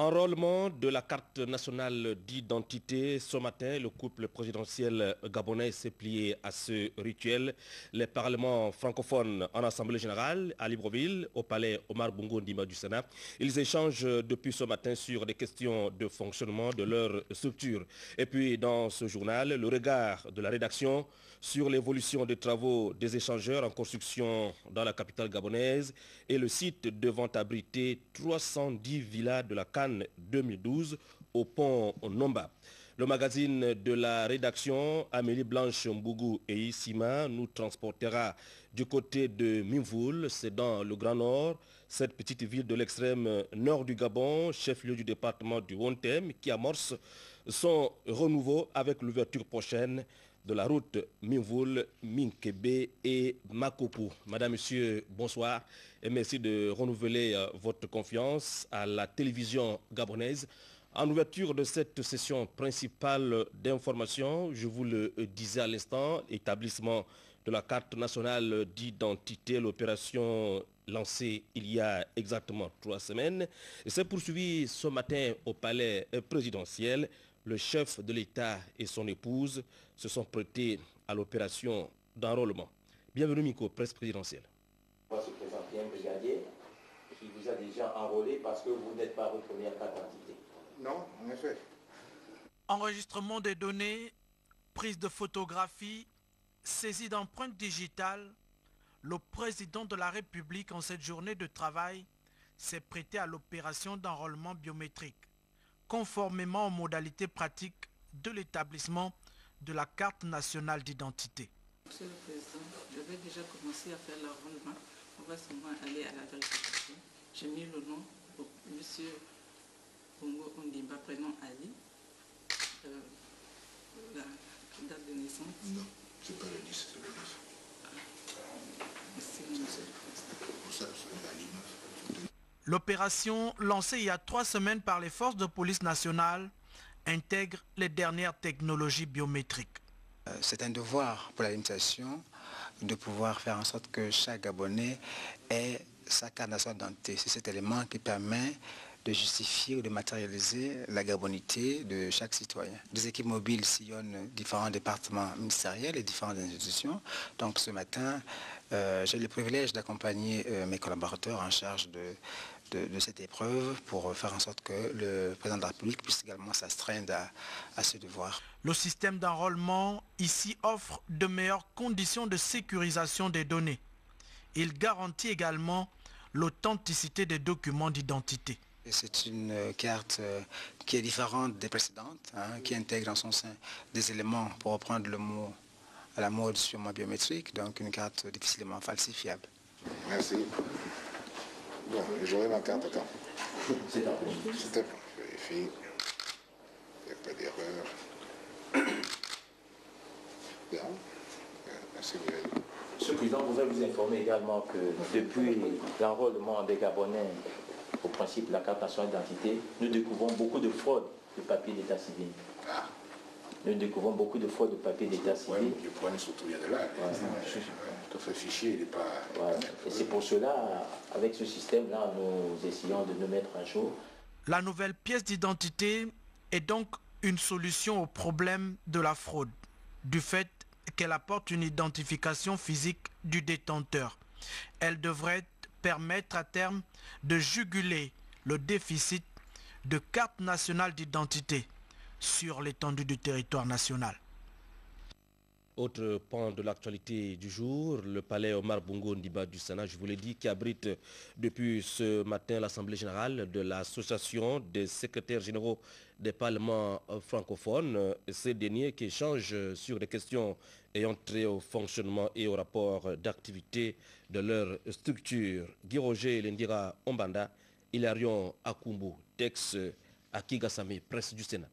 Enrôlement de la carte nationale d'identité. Ce matin, le couple présidentiel gabonais s'est plié à ce rituel. Les parlements francophones en Assemblée générale à Libreville, au palais Omar Bongo Ndima du Sénat, ils échangent depuis ce matin sur des questions de fonctionnement de leur structure. Et puis dans ce journal, le regard de la rédaction sur l'évolution des travaux des échangeurs en construction dans la capitale gabonaise et le site devant abriter 310 villas de la Cannes 2012 au pont Nomba. Le magazine de la rédaction, Amélie Blanche Mbougou et Issima, nous transportera du côté de Mimvoul, c'est dans le Grand Nord, cette petite ville de l'extrême nord du Gabon, chef-lieu du département du Wontem, qui amorce son renouveau avec l'ouverture prochaine de la route Mimvoul, Minkebe et Makopu. Madame, Monsieur, bonsoir et merci de renouveler votre confiance à la télévision gabonaise. En ouverture de cette session principale d'information, je vous le disais à l'instant, établissement de la carte nationale d'identité, l'opération lancée il y a exactement 3 semaines, s'est poursuivie ce matin au palais présidentiel. Le chef de l'État et son épouse se sont prêtés à l'opération d'enrôlement. Bienvenue, Miko, presse présidentielle. On va se présenter un brigadier qui vous a déjà enrôlé parce que vous n'êtes pas votre première carte d'identité. Non, en effet. Enregistrement des données, prise de photographie, saisie d'empreintes digitales, le président de la République en cette journée de travail s'est prêté à l'opération d'enrôlement biométrique, conformément aux modalités pratiques de l'établissement de la carte nationale d'identité. Monsieur le Président, je vais déjà commencer à faire l'enrôlement. On va seulement aller à la vérification. J'ai mis le nom pour Monsieur Bongo Ondimba, prénom Ali. La date de naissance. Non, c'est pas le 10, c'est le 9. L'opération lancée il y a 3 semaines par les forces de police nationales intègre les dernières technologies biométriques. C'est un devoir pour l'administration de pouvoir faire en sorte que chaque Gabonais ait sa carte nationale d'identité. C'est cet élément qui permet de justifier ou de matérialiser la gabonité de chaque citoyen. Des équipes mobiles sillonnent différents départements ministériels et différentes institutions. Donc ce matin, j'ai le privilège d'accompagner mes collaborateurs en charge de cette épreuve pour faire en sorte que le président de la République puisse également s'astreindre à ce devoir. Le système d'enrôlement ici offre de meilleures conditions de sécurisation des données. Il garantit également l'authenticité des documents d'identité. C'est une carte qui est différente des précédentes, qui intègre en son sein des éléments, pour reprendre le mot à la mode sûrement biométrique, donc une carte difficilement falsifiable. Merci. Bon, j'aurai ma carte quand? C'est un peu. C'était bon, je vérifie. Il n'y a pas d'erreur. Bien. Merci, Miguel. Monsieur le Président, vous allez vous informer également que depuis l'enrôlement des Gabonais au principe de la carte nationale d'identité, nous découvrons beaucoup de fraudes de papier d'état civil. Ah. Nous découvrons beaucoup de fraudes de papier d'état civil. Oui, le point surtout vient de là. Votre fichier, il n'est pas... Ouais. Et c'est pour cela, avec ce système-là, nous essayons de nous mettre à jour. La nouvelle pièce d'identité est donc une solution au problème de la fraude, du fait qu'elle apporte une identification physique du détenteur. Elle devrait permettre à terme de juguler le déficit de carte nationale d'identité sur l'étendue du territoire national. Autre pan de l'actualité du jour, le palais Omar Bongo Ndima du Sénat, je vous l'ai dit, qui abrite depuis ce matin l'Assemblée générale de l'Association des secrétaires généraux des parlements francophones. Ces derniers qui échangent sur des questions ayant trait au fonctionnement et au rapport d'activité de leur structure. Guy Roger Lendira Ombanda, Hilarion Akumbu, Tex Akigasame, presse du Sénat.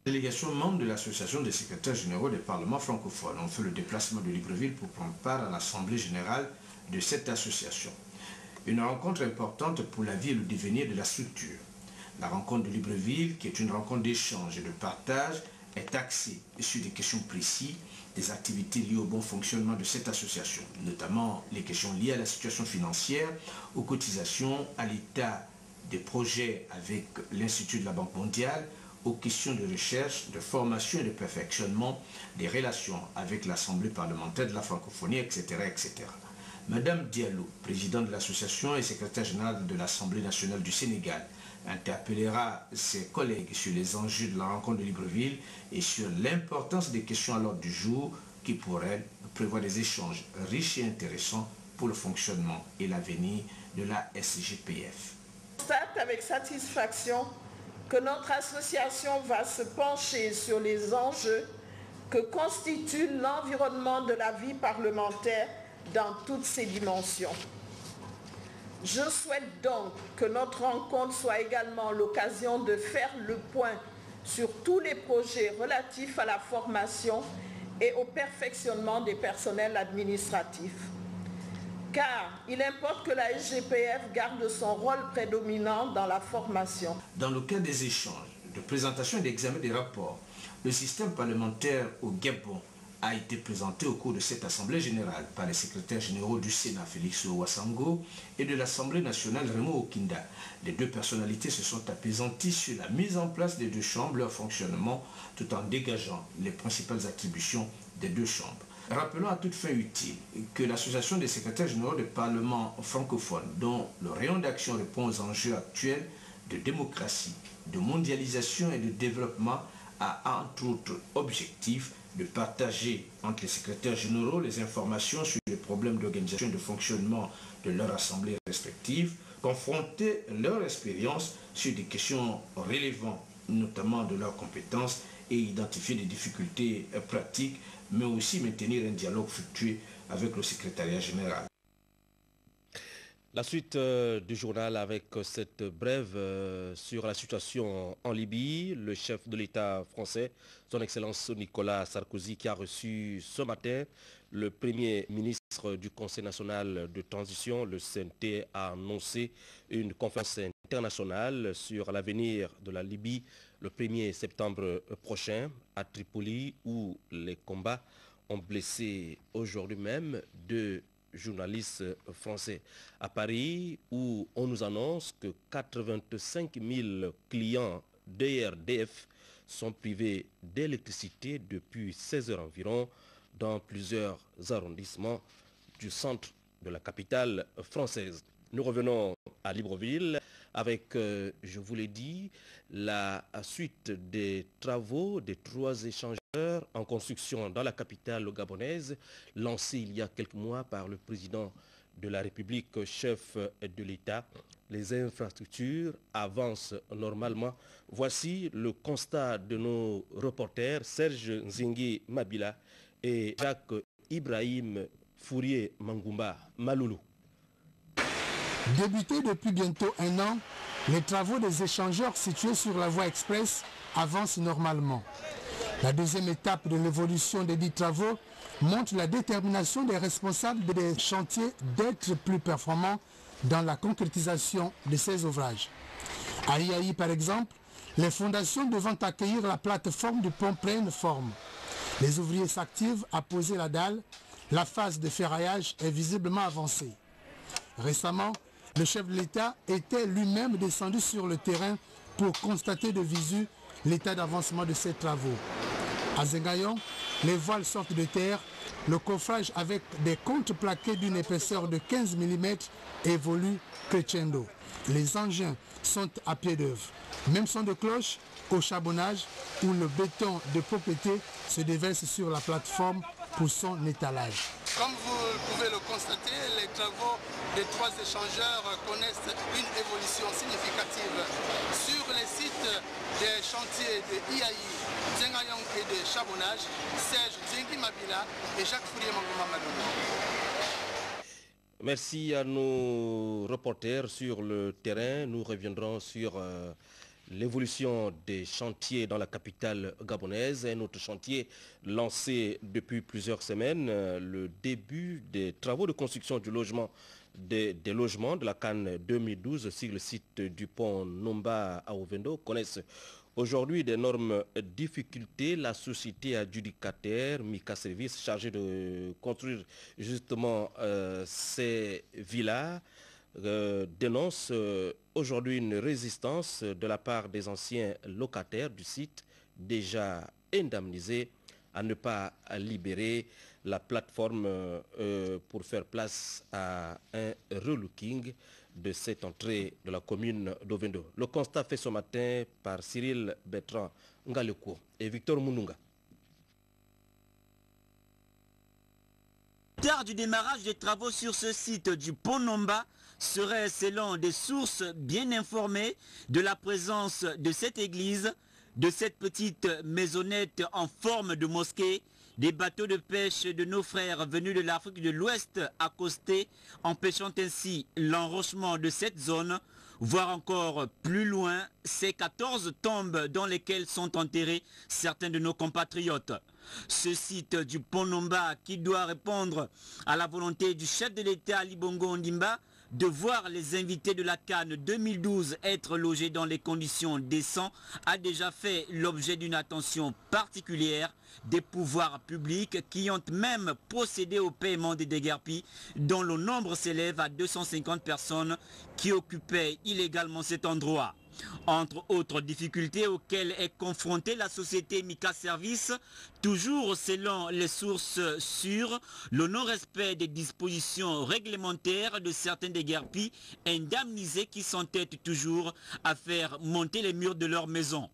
Les délégations membres de l'Association des secrétaires généraux des parlements francophones ont fait le déplacement de Libreville pour prendre part à l'Assemblée générale de cette association. Une rencontre importante pour la vie et le devenir de la structure. La rencontre de Libreville, qui est une rencontre d'échange et de partage, est axée sur des questions précises, des activités liées au bon fonctionnement de cette association, notamment les questions liées à la situation financière, aux cotisations, à l'état des projets avec l'Institut de la Banque mondiale, aux questions de recherche, de formation et de perfectionnement des relations avec l'Assemblée parlementaire de la francophonie, etc. etc. Madame Diallo, présidente de l'association et secrétaire générale de l'Assemblée nationale du Sénégal, interpellera ses collègues sur les enjeux de la rencontre de Libreville et sur l'importance des questions à l'ordre du jour qui, pour elle, prévoient des échanges riches et intéressants pour le fonctionnement et l'avenir de la SGPF. Je constate avec satisfaction que notre association va se pencher sur les enjeux que constitue l'environnement de la vie parlementaire dans toutes ses dimensions. Je souhaite donc que notre rencontre soit également l'occasion de faire le point sur tous les projets relatifs à la formation et au perfectionnement des personnels administratifs. Car il importe que la SGPF garde son rôle prédominant dans la formation. Dans le cadre des échanges, de présentation et d'examen des rapports, le système parlementaire au Gabon a été présenté au cours de cette Assemblée générale par les secrétaires généraux du Sénat, Félix Ouassango, et de l'Assemblée nationale, Raymond Okinda. Les deux personnalités se sont apaisanties sur la mise en place des deux chambres, leur fonctionnement, tout en dégageant les principales attributions des deux chambres. Rappelons à toute fin utile que l'Association des secrétaires généraux des parlements francophones, dont le rayon d'action répond aux enjeux actuels de démocratie, de mondialisation et de développement, a entre autres objectifs de partager entre les secrétaires généraux les informations sur les problèmes d'organisation et de fonctionnement de leurs assemblées respectives, confronter leur expérience sur des questions relevantes, notamment de leurs compétences, et identifier des difficultés pratiques, mais aussi maintenir un dialogue fructueux avec le secrétariat général. La suite du journal avec cette brève sur la situation en Libye. Le chef de l'État français, son Excellence Nicolas Sarkozy, qui a reçu ce matin le Premier ministre du Conseil national de transition, le CNT, a annoncé une conférence internationale sur l'avenir de la Libye le 1er septembre prochain à Tripoli, où les combats ont blessé aujourd'hui même 2 journalistes français. À Paris, où on nous annonce que 85 000 clients d'ERDF sont privés d'électricité depuis 16 heures environ dans plusieurs arrondissements du centre de la capitale française. Nous revenons à Libreville avec, je vous l'ai dit, la suite des travaux des 3 échangeurs en construction dans la capitale gabonaise, lancés il y a quelques mois par le président de la République, chef de l'État. Les infrastructures avancent normalement. Voici le constat de nos reporters Serge Nzingi Mabila et Jacques Ibrahim Fourier Mangoumba Maloulou. Débutés depuis bientôt 1 an, les travaux des échangeurs situés sur la voie express avancent normalement. La deuxième étape de l'évolution des 10 travaux montre la détermination des responsables des chantiers d'être plus performants dans la concrétisation de ces ouvrages. À Iaï, par exemple, les fondations devant accueillir la plateforme du pont prennent forme. Les ouvriers s'activent à poser la dalle. La phase de ferraillage est visiblement avancée. Récemment, le chef de l'État était lui-même descendu sur le terrain pour constater de visu l'état d'avancement de ces travaux. À Zengayon, les voiles sortent de terre, le coffrage avec des contreplaqués d'une épaisseur de 15 mm évolue crescendo. Les engins sont à pied d'œuvre. Même son de cloche au charbonnage où le béton de propreté se déverse sur la plateforme pour son étalage. Comme vous pouvez le constater, les travaux des 3 échangeurs connaissent une évolution significative. Sur les sites des chantiers de Iaï, Zengayon et de Charbonnage, Serge Zengi Mabila et Jacques Fourier Mangoumba Maloulou. Merci à nos reporters sur le terrain. Nous reviendrons sur l'évolution des chantiers dans la capitale gabonaise. Un autre chantier lancé depuis plusieurs semaines, le début des travaux de construction du logement des logements de la Cannes 2012 sur le site du pont Nomba à Ovendo connaissent aujourd'hui d'énormes difficultés. La société adjudicataire Mika Service, chargée de construire justement ces villas, dénonce aujourd'hui une résistance de la part des anciens locataires du site déjà indemnisés à ne pas libérer la plateforme pour faire place à un relooking de cette entrée de la commune d'Ovendo. Le constat fait ce matin par Cyril Bertrand Ngaleko et Victor Mununga. Tard du démarrage des travaux sur ce site du Pont Nomba serait, selon des sources bien informées, de la présence de cette église, de cette petite maisonnette en forme de mosquée, des bateaux de pêche de nos frères venus de l'Afrique de l'Ouest accostés, empêchant ainsi l'enrochement de cette zone, voire encore plus loin, ces 14 tombes dans lesquelles sont enterrés certains de nos compatriotes. Ce site du Pont Nomba, qui doit répondre à la volonté du chef de l'État Ali Bongo Ondimba de voir les invités de la Cannes 2012 être logés dans les conditions décentes, a déjà fait l'objet d'une attention particulière des pouvoirs publics qui ont même procédé au paiement des déguerpis dont le nombre s'élève à 250 personnes qui occupaient illégalement cet endroit. Entre autres difficultés auxquelles est confrontée la société Mika Service, toujours selon les sources sûres, le non-respect des dispositions réglementaires de certains déguerpis indemnisés qui s'entêtent toujours à faire monter les murs de leur maison.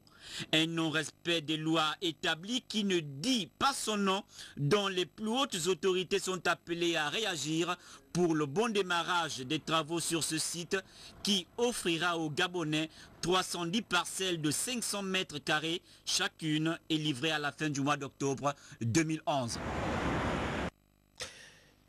Un non-respect des lois établies qui ne dit pas son nom, dont les plus hautes autorités sont appelées à réagir pour le bon démarrage des travaux sur ce site qui offrira aux Gabonais 310 parcelles de 500 mètres carrés chacune et livrée à la fin du mois d'octobre 2011.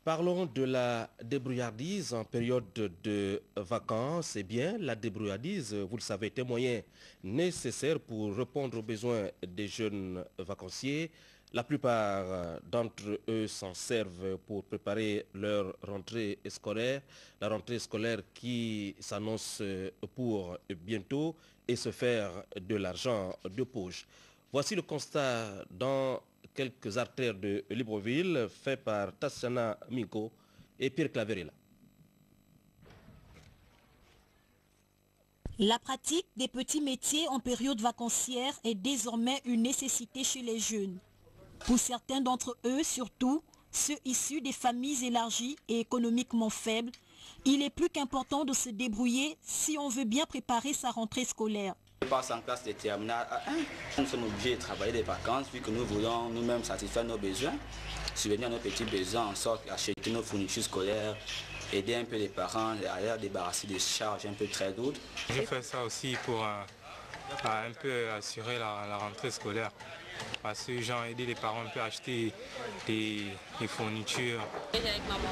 Parlons de la débrouillardise en période de vacances. Eh bien, la débrouillardise, vous le savez, est un moyen nécessaire pour répondre aux besoins des jeunes vacanciers. La plupart d'entre eux s'en servent pour préparer leur rentrée scolaire. La rentrée scolaire qui s'annonce pour bientôt et se faire de l'argent de poche. Voici le constat dans quelques artères de Libreville, fait par Tassiana Miko et Pierre Claverella. La pratique des petits métiers en période vacancière est désormais une nécessité chez les jeunes. Pour certains d'entre eux, surtout ceux issus des familles élargies et économiquement faibles, il est plus qu'important de se débrouiller si on veut bien préparer sa rentrée scolaire. Je passe en classe de terminale à 1. Nous sommes obligés de travailler des vacances vu que nous voulons nous-mêmes satisfaire nos besoins, subvenir à nos petits besoins en sorte d'acheter nos fournitures scolaires, aider un peu les parents à leur débarrasser des charges un peu très lourdes. Je fais ça aussi pour un peu assurer la rentrée scolaire. Parce que j'ai aidé les parents un peu à acheter des fournitures. J'étais avec ma maman.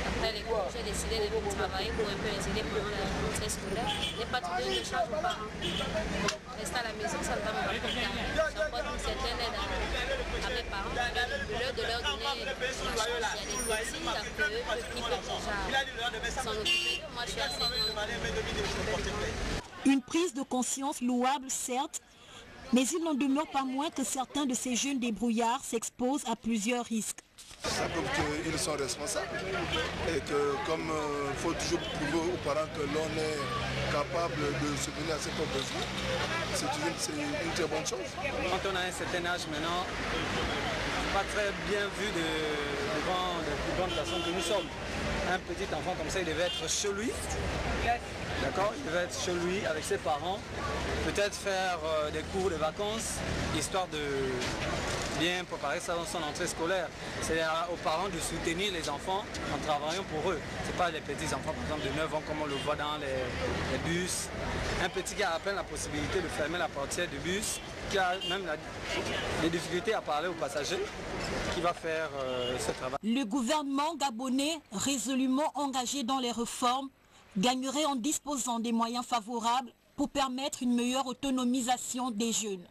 Après les cours, j'ai décidé de travailler pour un peu les aider pendant la rentrée scolaire. Les partenaires de charge aux parents. Rester à la maison, ça ne va pas me permettre. J'apporte une certaine aide à mes parents. Au lieu de leur donner la charge, il y a des petits qui peuvent déjà s'en occuper. Moi, je suis assez grande. Une prise de conscience louable, certes, mais il n'en demeure pas moins que certains de ces jeunes débrouillards s'exposent à plusieurs risques. Ça prouve qu'ils sont responsables et que comme il faut toujours prouver aux parents que l'on est capable de subvenir à ses propres besoins, c'est une très bonne chose. Quand on a un certain âge maintenant, pas très bien vu devant les plus grandes personnes que nous sommes. Un petit enfant comme ça, il devait être chez lui. D'accord, il devait être chez lui avec ses parents, peut-être faire des cours de vacances, histoire de bien préparer son entrée scolaire. C'est aux parents de soutenir les enfants en travaillant pour eux. Ce n'est pas les petits enfants, par exemple, de 9 ans, comme on le voit dans les bus. Un petit qui a à peine la possibilité de fermer la portière du bus, qui a même des difficultés à parler aux passagers, qui va faire ce travail. Le gouvernement gabonais, résolument engagé dans les réformes, gagnerait en disposant des moyens favorables pour permettre une meilleure autonomisation des jeunes.